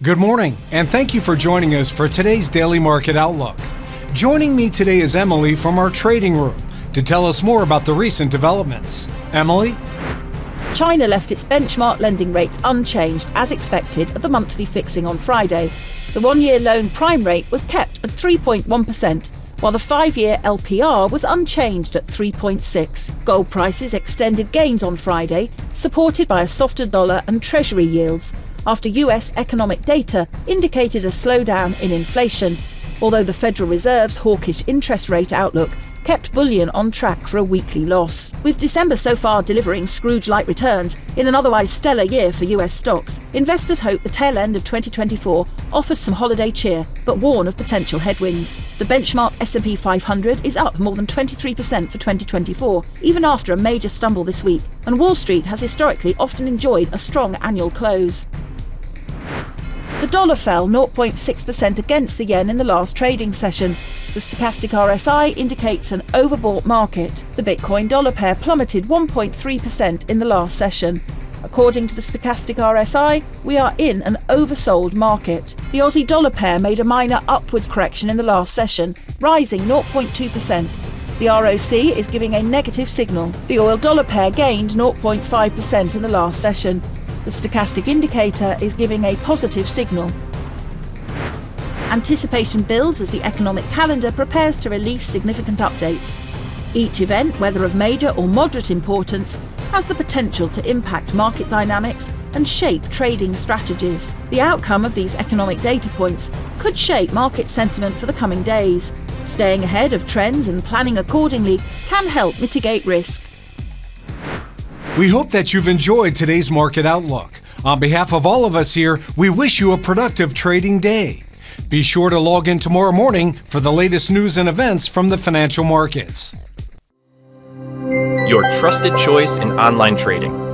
Good morning, and thank you for joining us for today's Daily Market Outlook. Joining me today is Emily from our trading room to tell us more about the recent developments. Emily? China left its benchmark lending rates unchanged as expected at the monthly fixing on Friday. The one-year loan prime rate was kept at 3.1%, while the 5-year LPR was unchanged at 3.6. Gold prices extended gains on Friday, supported by a softer dollar and Treasury yields, after US economic data indicated a slowdown in inflation, although the Federal Reserve's hawkish interest rate outlook kept bullion on track for a weekly loss. With December so far delivering Scrooge-like returns in an otherwise stellar year for US stocks, investors hope the tail end of 2024 offers some holiday cheer, but warn of potential headwinds. The benchmark S&P 500 is up more than 23% for 2024, even after a major stumble this week, and Wall Street has historically often enjoyed a strong annual close. The dollar fell 0.6% against the yen in the last trading session. The stochastic RSI indicates an overbought market. The Bitcoin dollar pair plummeted 1.3% in the last session. According to the stochastic RSI, we are in an oversold market. The Aussie dollar pair made a minor upwards correction in the last session, rising 0.2%. The ROC is giving a negative signal. The oil dollar pair gained 0.5% in the last session. The stochastic indicator is giving a positive signal. Anticipation builds as the economic calendar prepares to release significant updates. Each event, whether of major or moderate importance, has the potential to impact market dynamics and shape trading strategies. The outcome of these economic data points could shape market sentiment for the coming days. Staying ahead of trends and planning accordingly can help mitigate risk. We hope that you've enjoyed today's Market Outlook. On behalf of all of us here, we wish you a productive trading day. Be sure to log in tomorrow morning for the latest news and events from the financial markets. Your trusted choice in online trading.